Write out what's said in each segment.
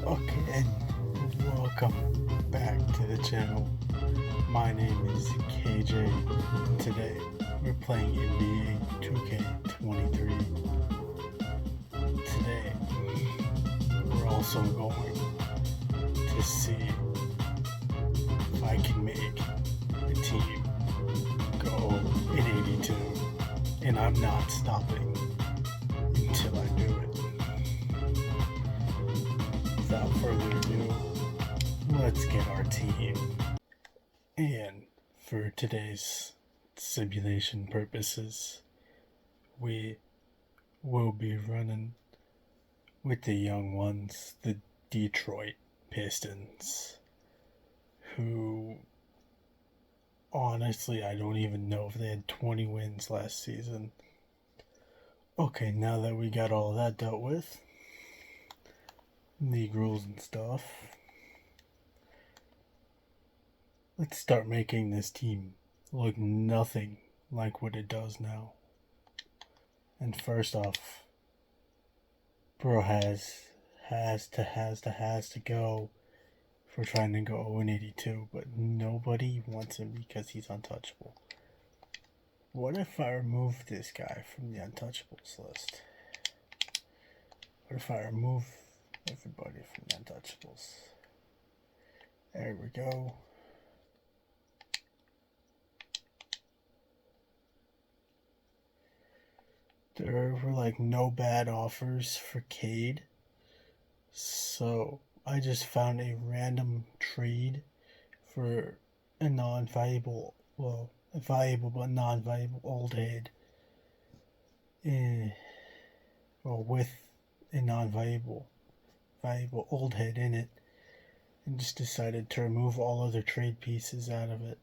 Okay, and welcome back to the channel. My name is KJ. Today, we're playing NBA 2K23. Today, we're also going to see if I can make the team go in 82. And I'm not stopping until I do it. Without further ado, let's get our team. And for today's simulation purposes, we will be running with the young ones, the Detroit Pistons, who honestly I don't even know if they had 20 wins last season. Okay, now that we got all that dealt with, league rules and stuff, let's start making this team look nothing like what it does now. And first off, bro has to go for trying to go 0-82, but nobody wants him because he's untouchable. What if I remove this guy from the untouchables list? What if I remove everybody from the untouchables? There we go. There were like no bad offers for Cade. So I just found a random trade for a non-valuable, well, a valuable but non-valuable old head. Well, with a non-valuable, valuable old head in it, and just decided to remove all other trade pieces out of it.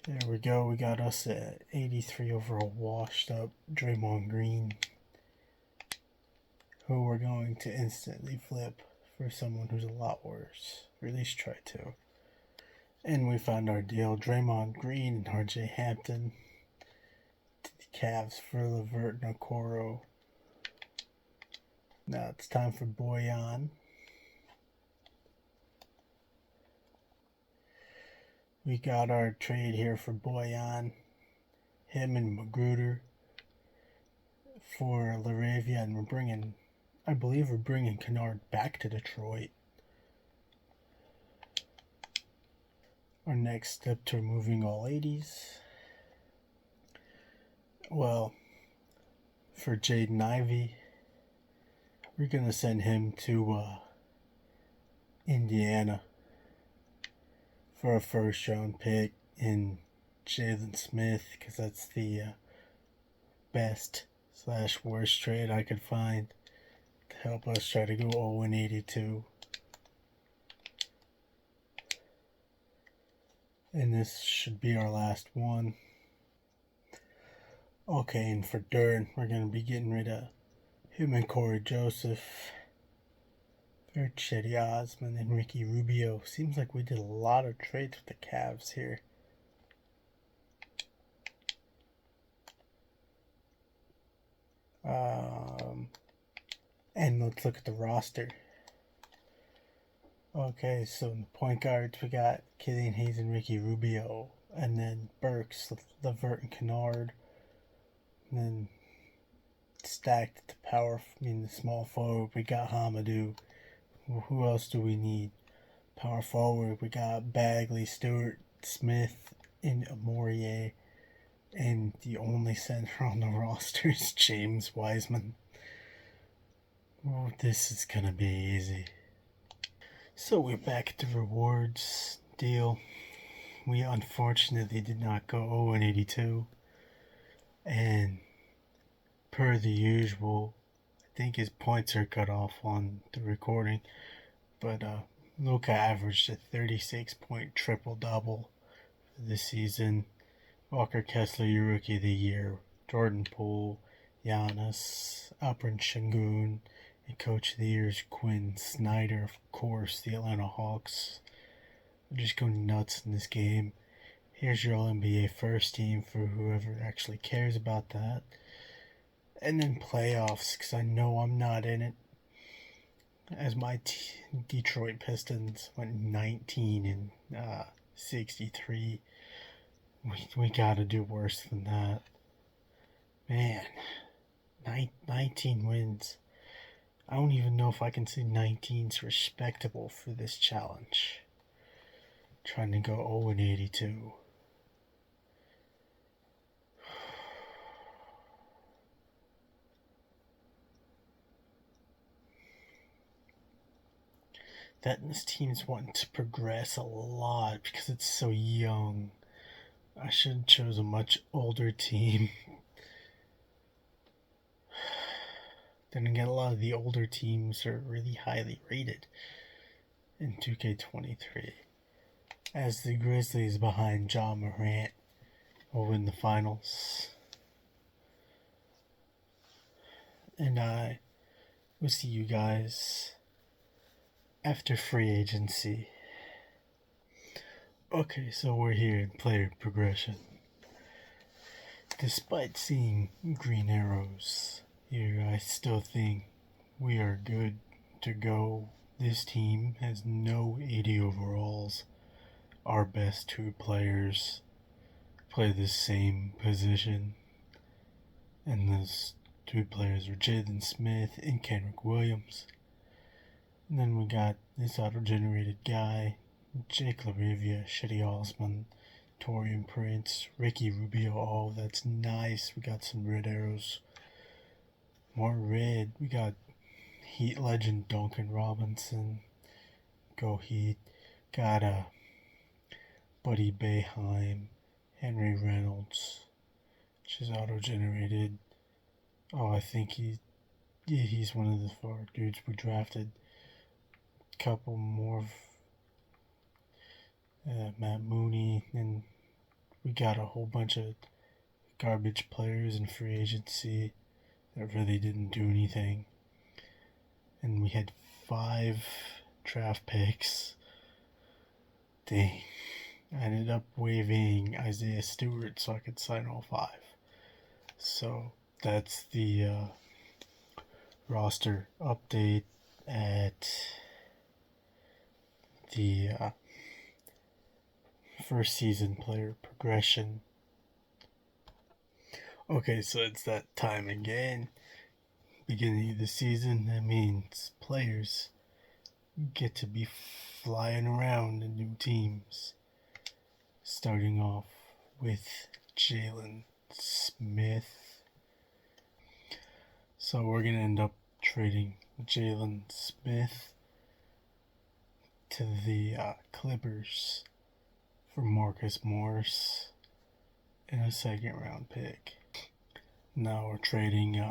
There we go. We got us at 83 overall washed up Draymond Green, who we're going to instantly flip for someone who's a lot worse, or at least try to. And we found our deal: Draymond Green and R.J. Hampton to the Cavs for Levert and Okoro. Now it's time for Boyan. We got our trade here for Boyan, him and Magruder for Laravia, and I believe we're bringing Kennard back to Detroit. Our next step to removing all 80s. Well, for Jaden Ivey, we're going to send him to Indiana for a first round pick in Jalen Smith, because that's the best / worst trade I could find to help us try to go 0-82. And this should be our last one. Okay, and for Durn, we're going to be getting rid of him and Corey Joseph for Chetty Osman and Ricky Rubio. Seems like we did a lot of trades with the Cavs here. And let's look at the roster. Okay, so in the point guards, we got Killian Hayes and Ricky Rubio. And then Burks, Levert, and Kennard. And then stacked at the small forward, we got Hamadou. Who else do we need? Power forward, we got Bagley, Stewart, Smith, and Amourier. And the only center on the roster is James Wiseman. Oh, this is gonna be easy. So we're back at the rewards deal. We unfortunately did not go 0-82. And per the usual, I think his points are cut off on the recording. But Luka averaged a 36-point triple-double for this season. Walker Kessler, your Rookie of the Year. Jordan Poole, Giannis, Alperen Sengun, and Coach of the Year is Quinn Snyder, of course, the Atlanta Hawks. We're just going nuts in this game. Here's your All-NBA first team for whoever actually cares about that. And then playoffs, because I know I'm not in it. As my Detroit Pistons went 19 and 63. We gotta do worse than that. Man, 19 wins. I don't even know if I can say 19's respectable for this challenge. Trying to go 0 and 82. That this team's wanting to progress a lot because it's so young. I should have chose a much older team. Then again, a lot of the older teams are really highly rated in 2K23. As the Grizzlies behind John Morant will win the finals. And I will see you guys after free agency. Okay, so we're here in player progression. Despite seeing green arrows here, I still think we are good to go. This team has no 80 overalls. Our best two players play the same position. And those two players are Jalen Smith and Kendrick Williams. And then we got this auto-generated guy, Jake LaRivia, Shetty Osman, Torian Prince, Ricky Rubio. Oh, that's nice. We got some red arrows. More red. We got Heat legend Duncan Robinson. Go Heat. Got Buddy Boeheim, Henry Reynolds, which is auto-generated. Oh, I think he's one of the four dudes we drafted. Couple more Matt Mooney, and we got a whole bunch of garbage players in free agency that really didn't do anything. And we had 5 draft picks. Dang. I ended up waiving Isaiah Stewart so I could sign all 5. So that's the roster update at the first season player progression. Okay, so it's that time again. Beginning of the season, that means players get to be flying around in new teams. Starting off with Jalen Smith. So we're going to end up trading Jalen Smith to the Clippers for Marcus Morris and a second round pick. Now we're trading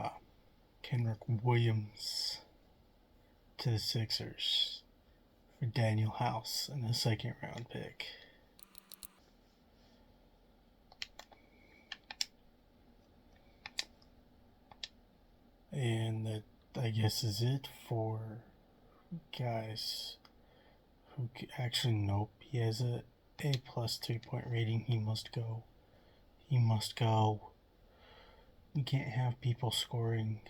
Kendrick Williams to the Sixers for Daniel House and a second round pick. And that, I guess, is it for guys who actually, nope, he has a A+ 2-point rating. He must go. He must go. We can't have people scoring.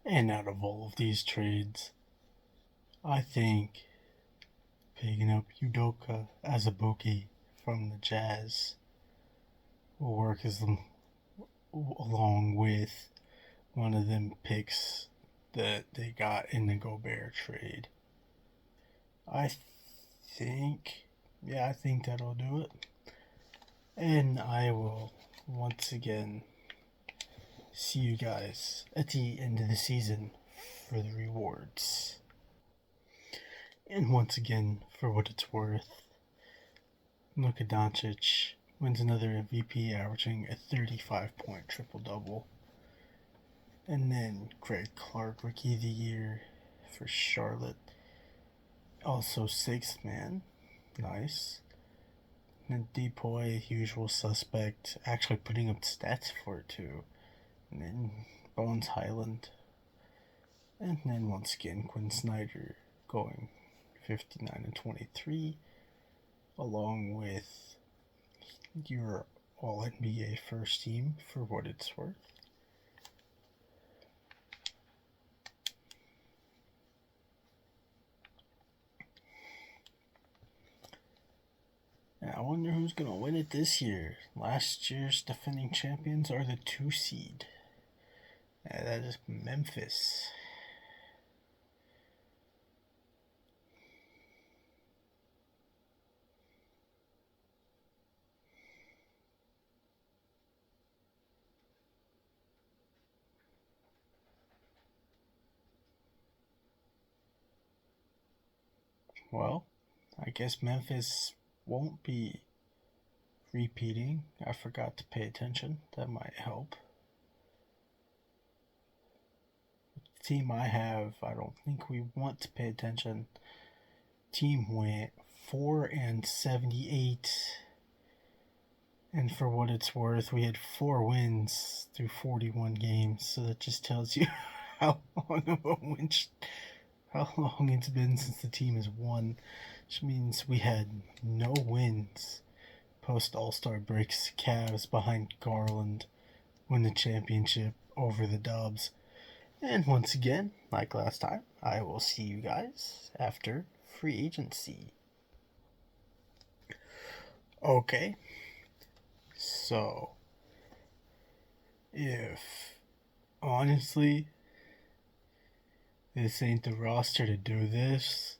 And out of all of these trades, I think picking up Udoka Azubuike from the Jazz will work as them along with one of them picks that they got in the Gobert trade. I think that'll do it. And I will once again see you guys at the end of the season for the rewards. And once again, for what it's worth, Luka Doncic wins another MVP, averaging a 35-point triple-double. And then Greg Clark, Rookie of the Year for Charlotte. Also 6th man. Nice. And Depoy, usual suspect, actually putting up stats for it too. And then Bones Highland. And then once again, Quinn Snyder going 59 and 23, along with your All NBA first team for what it's worth. And I wonder who's going to win it this year. Last year's defending champions are the 2 seed. And that is Memphis. Well, I guess Memphis won't be repeating. I forgot to pay attention. That might help. The team I have, I don't think we want to pay attention. Team went 4-78. And for what it's worth, we had 4 wins through 41 games. So that just tells you how long of a win, how long it's been since the team has won. Which means we had no wins post All-Star breaks. Cavs behind Garland win the championship over the Dubs. And once again, like last time, I will see you guys after free agency. Okay. So, if honestly this ain't the roster to do this,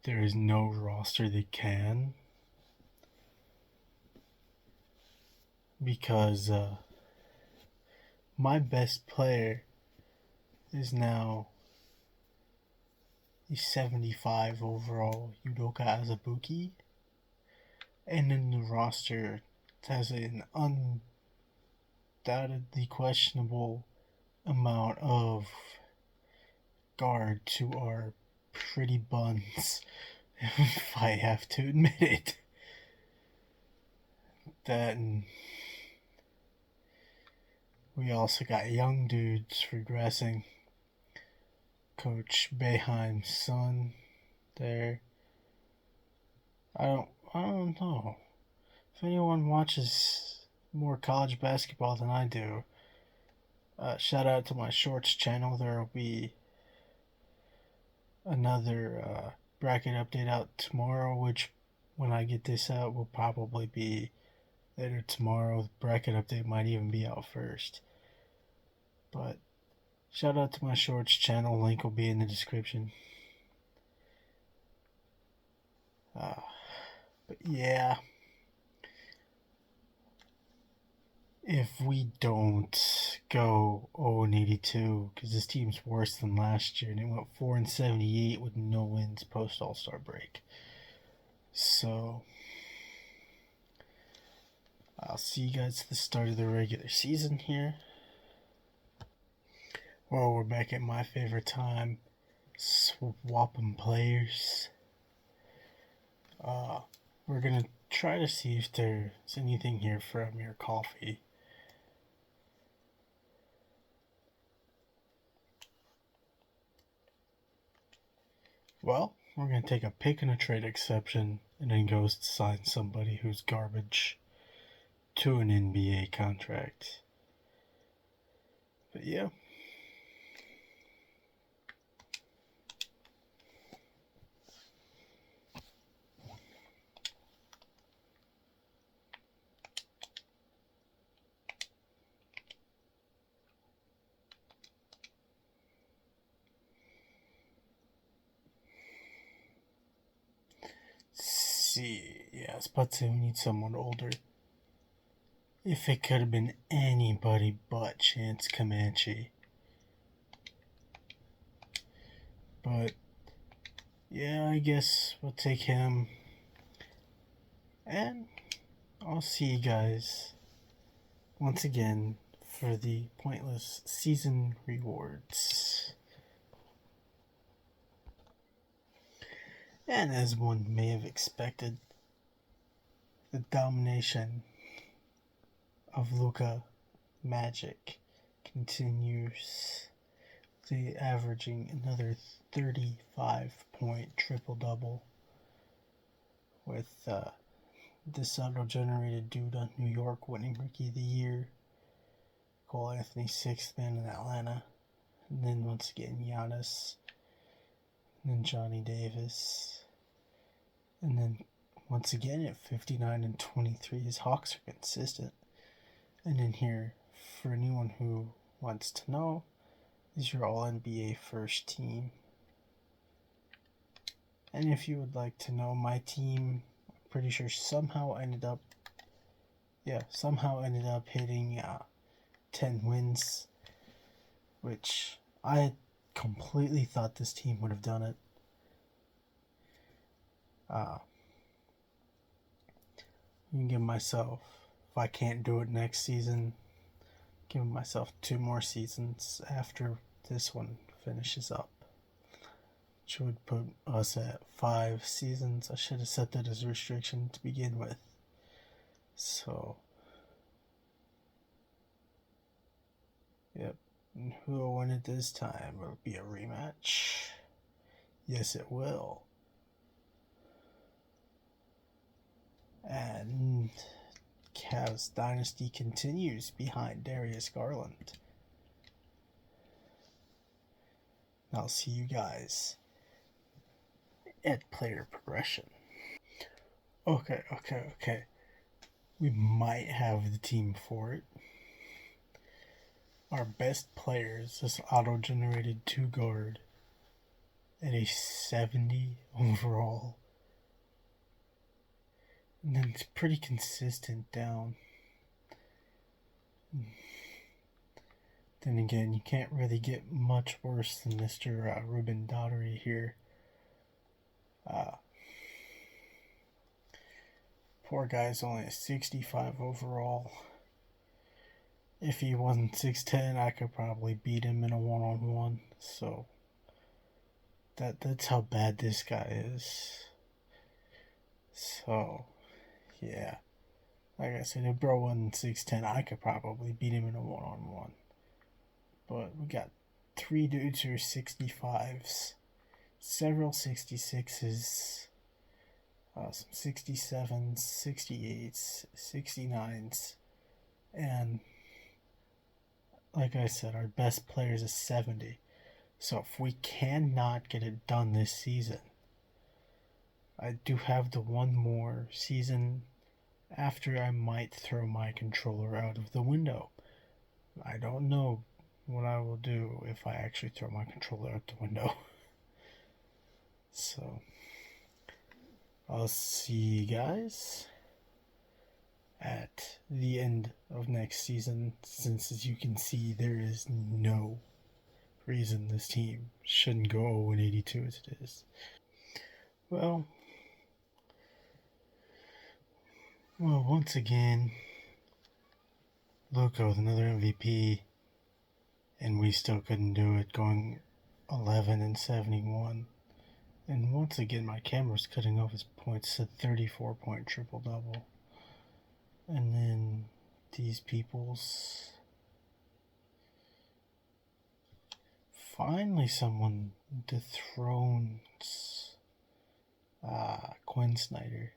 there is no roster that can. Because my best player is now the 75 overall Udoka Azubuike. And in the roster has an undoubtedly questionable amount of guards who are pretty buns, if I have to admit it. Then we also got young dudes regressing. Coach Boeheim's son there. I don't know. If anyone watches more college basketball than I do, shout out to my shorts channel. There will be another bracket update out tomorrow, which when I get this out will probably be later tomorrow. The bracket update might even be out first. But shout out to my shorts channel. Link will be in the description. But yeah, if we don't go 0-82, because this team's worse than last year, and it went 4-78 with no wins post All-Star break. So I'll see you guys at the start of the regular season here. Well, we're back at my favorite time, swapping players. We're gonna try to see if there's anything here from your coffee. Well, we're gonna take a pick and a trade exception and then go sign somebody who's garbage to an NBA contract. But yeah. See, yeah, I was about to say we need someone older. If it could have been anybody but Chance Comanche. But yeah, I guess we'll take him. And I'll see you guys once again for the pointless season rewards. And as one may have expected, the domination of Luka Magic continues, averaging another 35-point triple-double with this auto-generated dude on New York winning Rookie of the Year. Cole Anthony, sixth man in Atlanta. And then once again, Giannis. And then Johnny Davis. And then once again at 59 and 23, his Hawks are consistent. And in here, for anyone who wants to know, is your All-NBA first team. And if you would like to know, my team, I'm pretty sure somehow ended up hitting 10 wins, which I completely thought this team would have done it. You can give myself, if I can't do it next season, give myself 2 more seasons after this one finishes up, which would put us at 5 seasons. I should have set that as a restriction to begin with. So, yep. And who will win it this time? Will it be a rematch? Yes, it will. And Cavs dynasty continues behind Darius Garland. I'll see you guys at player progression. Okay. We might have the team for it. Our best players is auto-generated 2 guard at a 70 overall. And then it's pretty consistent down. Then again, you can't really get much worse than Mr. Ruben Daugherty here. Poor guy's only a 65 overall. If he wasn't 6'10", I could probably beat him in a one-on-one. So that's how bad this guy is. So, yeah. Like I said, if bro wasn't 6'10", I could probably beat him in a one-on-one. But we got 3 dudes who are 65s, several 66s, some 67s, 68s, 69s, and like I said, our best player is a 70. So if we cannot get it done this season, I do have the one more season after I might throw my controller out of the window. I don't know what I will do if I actually throw my controller out the window. So, I'll see you guys at the end of next season, since as you can see, there is no reason this team shouldn't go 0-82 as it is. Well, once again, Luka with another MVP, and we still couldn't do it, going 11 and 71. And once again, my camera's cutting off his points to 34-point triple-double. And then these people's... Finally someone dethrones Quinn Snyder,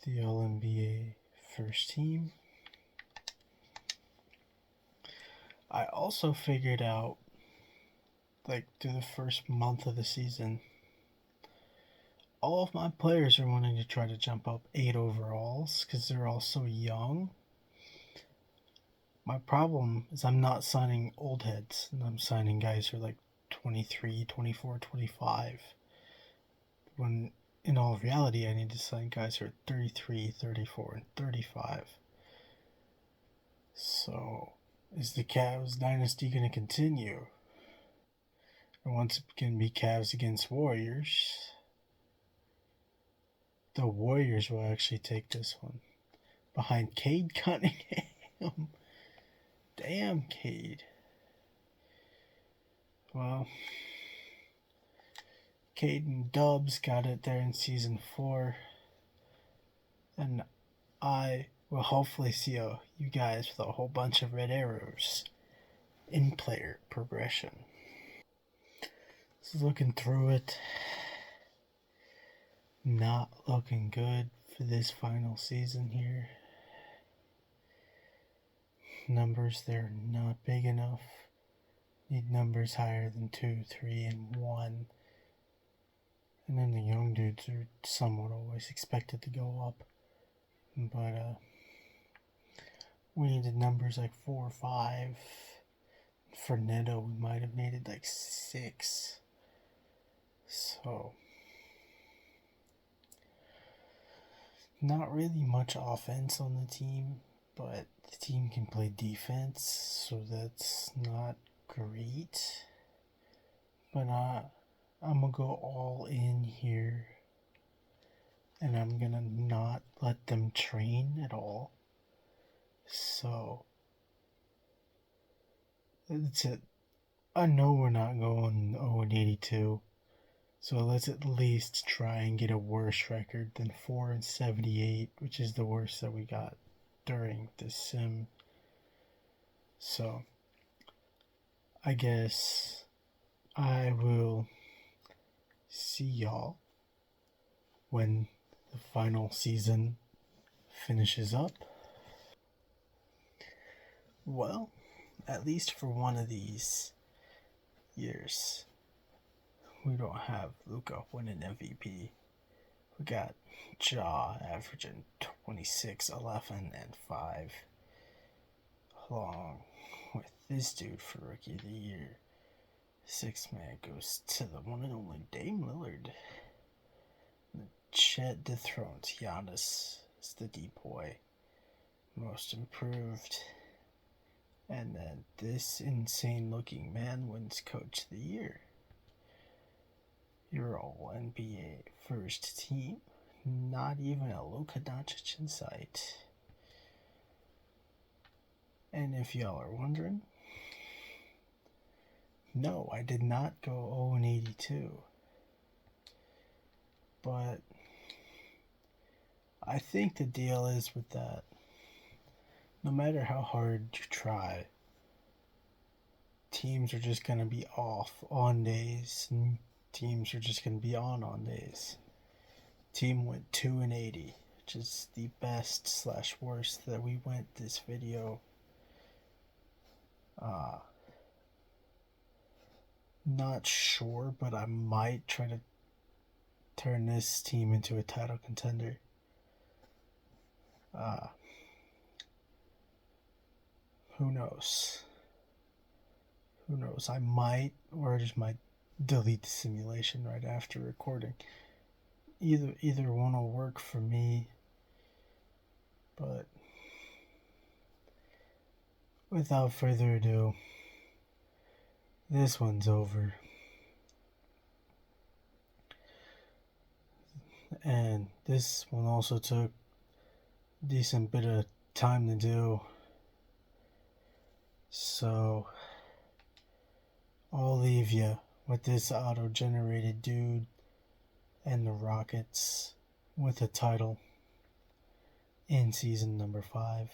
the All-NBA first team. I also figured out, like, through the first month of the season, all of my players are wanting to try to jump up 8 overalls because they're all so young. My problem is I'm not signing old heads, and I'm signing guys who are like 23, 24, 25. When in all reality, I need to sign guys who are 33, 34, and 35. So, is the Cavs dynasty going to continue? Or once it's going to be Cavs against Warriors, the Warriors will actually take this one. Behind Cade Cunningham. Damn, Cade. Well, Cade and Dubs got it there in season 4. And I will hopefully see you guys with a whole bunch of red arrows in player progression. So looking through it, not looking good for this final season here. Numbers, they're not big enough. Need numbers higher than 2, 3, and 1. And then the young dudes are somewhat always expected to go up. But we needed numbers like 4 or 5. For Neto, we might have needed like 6. So, not really much offense on the team, but the team can play defense, so that's not great. But I'm gonna go all in here, and I'm gonna not let them train at all. So, that's it. I know we're not going 0-82, so let's at least try and get a worse record than 4-78, which is the worst that we got during the sim. So, I guess I will see y'all when the final season finishes up. Well, at least for one of these years, we don't have Luka winning MVP. We got Ja averaging 26, 11, and 5, along with this dude for Rookie of the Year. 6th man goes to the one and only Dame Lillard. Chet dethrones Giannis as the D-boy, most improved. And then this insane looking man wins Coach of the Year. Your all NBA first team. Not even a Luka Doncic in sight. And if y'all are wondering, no, I did not go 0-82. But I think the deal is with that, no matter how hard you try, teams are just going to be off on days, and teams are just going to be on days. Team went 2-80, which is the best / worst that we went this video. Not sure, but I might try to turn this team into a title contender. Who knows? Who knows? I might, or I just might delete the simulation right after recording. Either one will work for me. But without further ado, this one's over. And this one also took a decent bit of time to do. So I'll leave you with this auto-generated dude and the Rockets with a title in season number 5.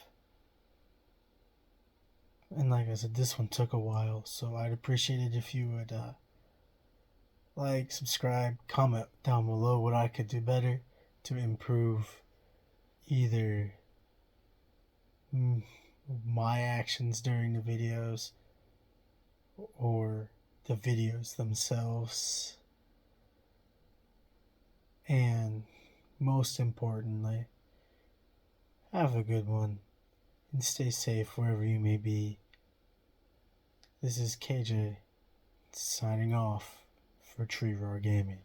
And like I said, this one took a while, so I'd appreciate it if you would like, subscribe, comment down below what I could do better to improve either my actions during the videos or the videos themselves. And most importantly, have a good one and stay safe wherever you may be. This is KJ signing off for T.R.G Gaming.